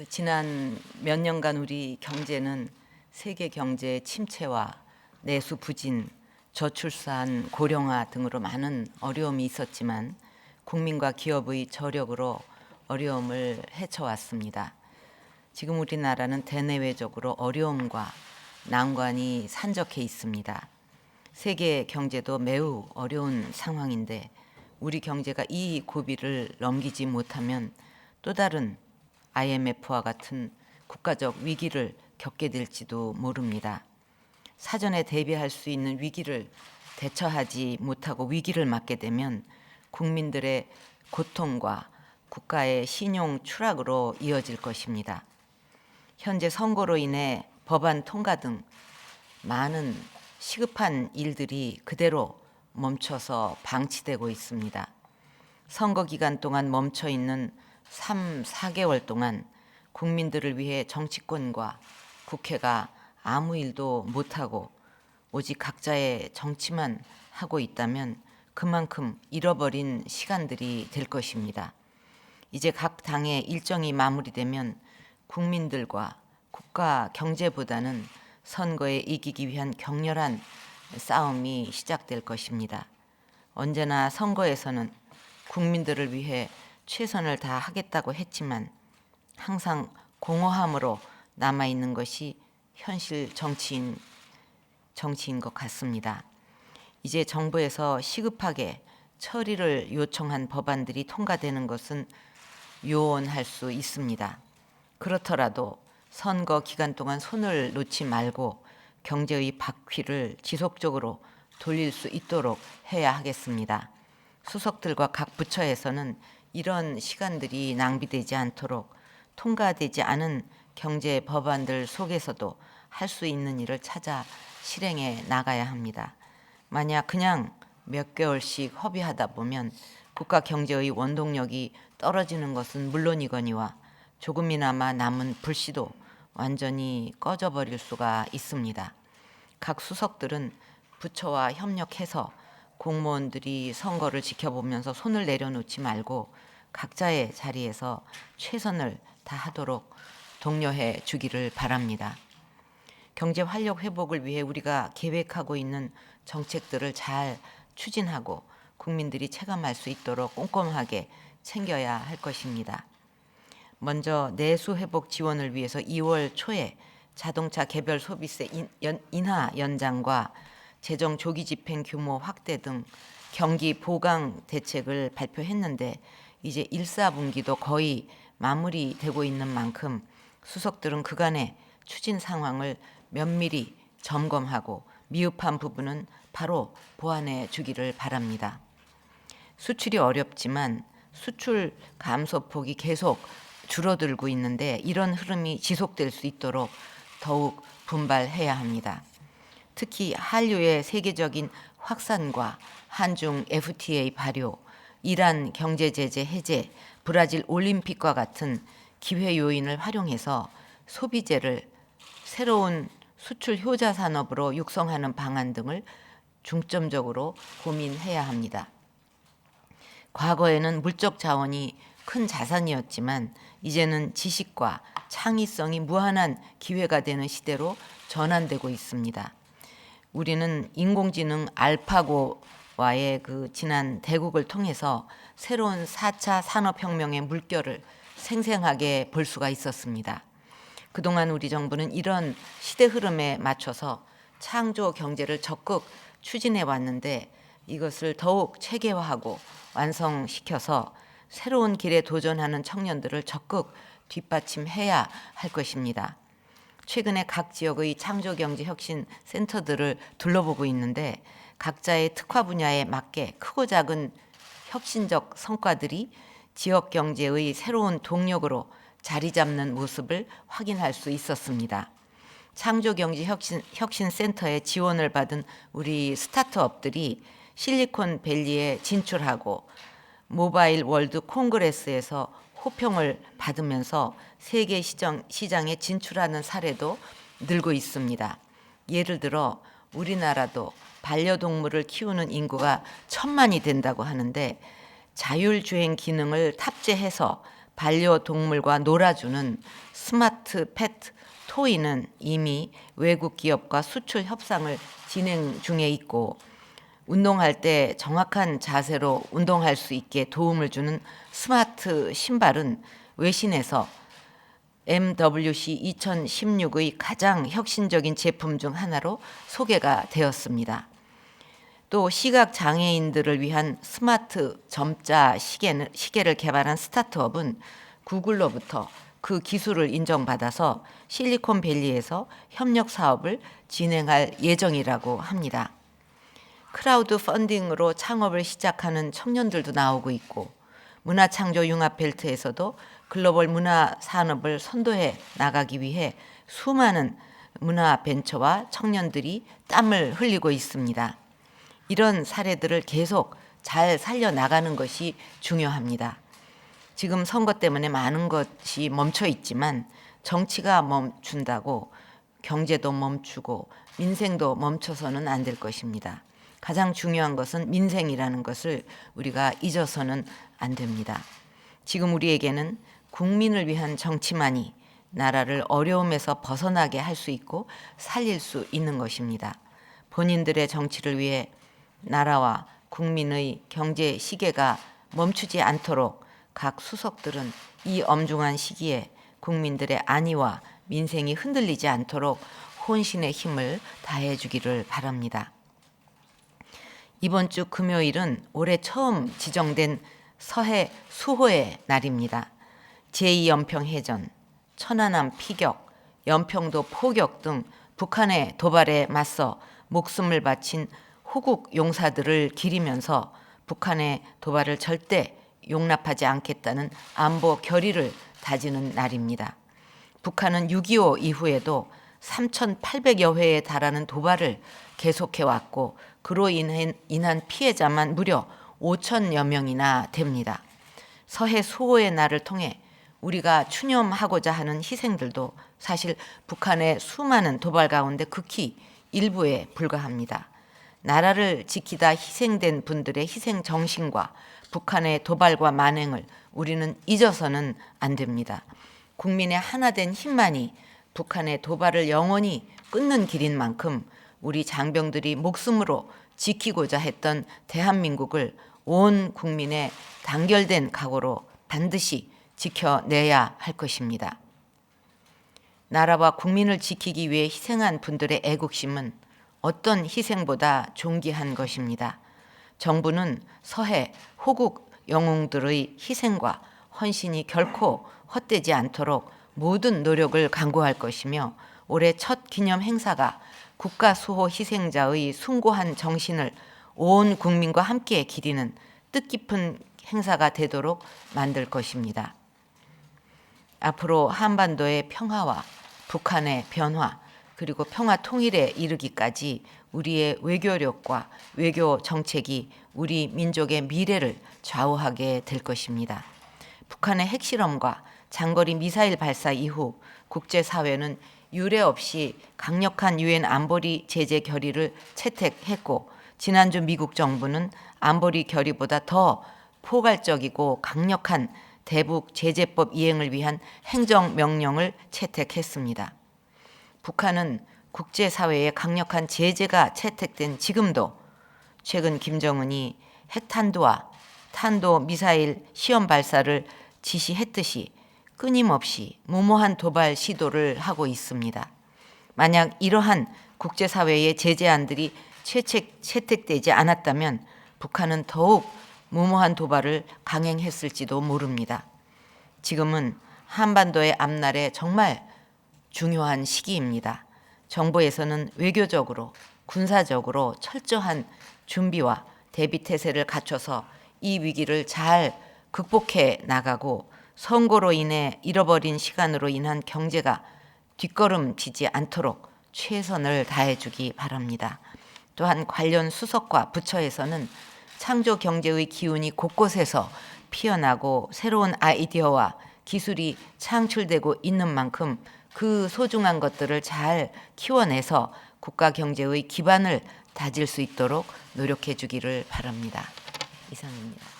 지난 몇 년간 우리 경제는 세계 경제의 침체와 내수 부진, 저출산, 고령화 등으로 많은 어려움이 있었지만 국민과 기업의 저력으로 어려움을 헤쳐왔습니다. 지금 우리나라는 대내외적으로 어려움과 난관이 산적해 있습니다. 세계 경제도 매우 어려운 상황인데 우리 경제가 이 고비를 넘기지 못하면 또 다른 IMF와 같은 국가적 위기를 겪게 될지도 모릅니다. 사전에 대비할 수 있는 위기를 대처하지 못하고 위기를 맞게 되면 국민들의 고통과 국가의 신용 추락으로 이어질 것입니다. 현재 선거로 인해 법안 통과 등 많은 시급한 일들이 그대로 멈춰서 방치되고 있습니다. 선거 기간 동안 멈춰 있는 3, 4개월 동안 국민들을 위해 정치권과 국회가 아무 일도 못하고 오직 각자의 정치만 하고 있다면 그만큼 잃어버린 시간들이 될 것입니다. 이제 각 당의 일정이 마무리되면 국민들과 국가 경제보다는 선거에 이기기 위한 격렬한 싸움이 시작될 것입니다. 언제나 선거에서는 국민들을 위해 최선을 다하겠다고 했지만 항상 공허함으로 남아있는 것이 현실 정치인 것 같습니다. 이제 정부에서 시급하게 처리를 요청한 법안들이 통과되는 것은 요원할 수 있습니다. 그렇더라도 선거 기간 동안 손을 놓지 말고 경제의 바퀴를 지속적으로 돌릴 수 있도록 해야 하겠습니다. 수석들과 각 부처에서는 이런 시간들이 낭비되지 않도록 통과되지 않은 경제 법안들 속에서도 할 수 있는 일을 찾아 실행해 나가야 합니다. 만약 그냥 몇 개월씩 허비하다 보면 국가 경제의 원동력이 떨어지는 것은 물론이거니와 조금이나마 남은 불씨도 완전히 꺼져버릴 수가 있습니다. 각 수석들은 부처와 협력해서 공무원들이 선거를 지켜보면서 손을 내려놓지 말고 각자의 자리에서 최선을 다하도록 독려해 주기를 바랍니다. 경제 활력 회복을 위해 우리가 계획하고 있는 정책들을 잘 추진하고 국민들이 체감할 수 있도록 꼼꼼하게 챙겨야 할 것입니다. 먼저 내수 회복 지원을 위해서 2월 초에 자동차 개별 소비세 인하 연장과 재정 조기 집행 규모 확대 등 경기 보강 대책을 발표했는데 이제 1, 4분기도 거의 마무리되고 있는 만큼 수석들은 그간의 추진 상황을 면밀히 점검하고 미흡한 부분은 바로 보완해 주기를 바랍니다. 수출이 어렵지만 수출 감소폭이 계속 줄어들고 있는데 이런 흐름이 지속될 수 있도록 더욱 분발해야 합니다. 특히 한류의 세계적인 확산과 한중 FTA 발효, 이란 경제 제재 해제, 브라질 올림픽과 같은 기회 요인을 활용해서 소비재를 새로운 수출 효자 산업으로 육성하는 방안 등을 중점적으로 고민해야 합니다. 과거에는 물적 자원이 큰 자산이었지만 이제는 지식과 창의성이 무한한 기회가 되는 시대로 전환되고 있습니다. 우리는 인공지능 알파고와의 지난 대국을 통해서 새로운 4차 산업혁명의 물결을 생생하게 볼 수가 있었습니다. 그동안 우리 정부는 이런 시대 흐름에 맞춰서 창조 경제를 적극 추진해 왔는데 이것을 더욱 체계화하고 완성시켜서 새로운 길에 도전하는 청년들을 적극 뒷받침해야 할 것입니다. 최근에 각 지역의 창조경제 혁신 센터들을 둘러보고 있는데 각자의 특화 분야에 맞게 크고 작은 혁신적 성과들이 지역 경제의 새로운 동력으로 자리 잡는 모습을 확인할 수 있었습니다. 창조경제 혁신 센터의 지원을 받은 우리 스타트업들이 실리콘밸리에 진출하고 모바일 월드 콩그레스에서 호평을 받으면서 세계 시장에 진출하는 사례도 늘고 있습니다. 예를 들어 우리나라도 반려동물을 키우는 인구가 1,000만이 된다고 하는데 자율주행 기능을 탑재해서 반려동물과 놀아주는 스마트 펫 토이는 이미 외국 기업과 수출 협상을 진행 중에 있고, 운동할 때 정확한 자세로 운동할 수 있게 도움을 주는 스마트 신발은 외신에서 MWC 2016의 가장 혁신적인 제품 중 하나로 소개가 되었습니다. 또 시각 장애인들을 위한 스마트 점자 시계를 개발한 스타트업은 구글로부터 그 기술을 인정받아서 실리콘밸리에서 협력 사업을 진행할 예정이라고 합니다. 크라우드 펀딩으로 창업을 시작하는 청년들도 나오고 있고, 문화창조융합벨트에서도 글로벌 문화 산업을 선도해 나가기 위해 수많은 문화 벤처와 청년들이 땀을 흘리고 있습니다. 이런 사례들을 계속 잘 살려나가는 것이 중요합니다. 지금 선거 때문에 많은 것이 멈춰 있지만 정치가 멈춘다고 경제도 멈추고 민생도 멈춰서는 안 될 것입니다. 가장 중요한 것은 민생이라는 것을 우리가 잊어서는 안 됩니다. 지금 우리에게는 국민을 위한 정치만이 나라를 어려움에서 벗어나게 할 수 있고 살릴 수 있는 것입니다. 본인들의 정치를 위해 나라와 국민의 경제 시계가 멈추지 않도록 각 수석들은 이 엄중한 시기에 국민들의 안위와 민생이 흔들리지 않도록 혼신의 힘을 다해 주기를 바랍니다. 이번 주 금요일은 올해 처음 지정된 서해 수호의 날입니다. 제2연평해전, 천안함 피격, 연평도 포격 등 북한의 도발에 맞서 목숨을 바친 호국 용사들을 기리면서 북한의 도발을 절대 용납하지 않겠다는 안보 결의를 다지는 날입니다. 북한은 6.25 이후에도 3,800여 회에 달하는 도발을 계속해왔고, 그로 인한 피해자만 무려 5천여 명이나 됩니다. 서해 수호의 날을 통해 우리가 추념하고자 하는 희생들도 사실 북한의 수많은 도발 가운데 극히 일부에 불과합니다. 나라를 지키다 희생된 분들의 희생 정신과 북한의 도발과 만행을 우리는 잊어서는 안 됩니다. 국민의 하나된 힘만이 북한의 도발을 영원히 끊는 길인 만큼 우리 장병들이 목숨으로 지키고자 했던 대한민국을 온 국민의 단결된 각오로 반드시 지켜내야 할 것입니다. 나라와 국민을 지키기 위해 희생한 분들의 애국심은 어떤 희생보다 존귀한 것입니다. 정부는 서해 호국 영웅들의 희생과 헌신이 결코 헛되지 않도록 모든 노력을 강구할 것이며, 올해 첫 기념 행사가 국가수호 희생자의 숭고한 정신을 온 국민과 함께 기리는 뜻깊은 행사가 되도록 만들 것입니다. 앞으로 한반도의 평화와 북한의 변화, 그리고 평화 통일에 이르기까지 우리의 외교력과 외교 정책이 우리 민족의 미래를 좌우하게 될 것입니다. 북한의 핵실험과 장거리 미사일 발사 이후 국제사회는 유례 없이 강력한 유엔 안보리 제재 결의를 채택했고, 지난주 미국 정부는 안보리 결의보다 더 포괄적이고 강력한 대북 제재법 이행을 위한 행정명령을 채택했습니다. 북한은 국제사회의 강력한 제재가 채택된 지금도 최근 김정은이 핵탄두와 탄도미사일 시험 발사를 지시했듯이 끊임없이 무모한 도발 시도를 하고 있습니다. 만약 이러한 국제사회의 제재안들이 채택되지 않았다면 북한은 더욱 무모한 도발을 강행했을지도 모릅니다. 지금은 한반도의 앞날에 정말 중요한 시기입니다. 정부에서는 외교적으로, 군사적으로 철저한 준비와 대비태세를 갖춰서 이 위기를 잘 극복해 나가고, 선거로 인해 잃어버린 시간으로 인한 경제가 뒷걸음치지 않도록 최선을 다해주기 바랍니다. 또한 관련 수석과 부처에서는 창조 경제의 기운이 곳곳에서 피어나고 새로운 아이디어와 기술이 창출되고 있는 만큼 그 소중한 것들을 잘 키워내서 국가 경제의 기반을 다질 수 있도록 노력해 주기를 바랍니다. 이상입니다.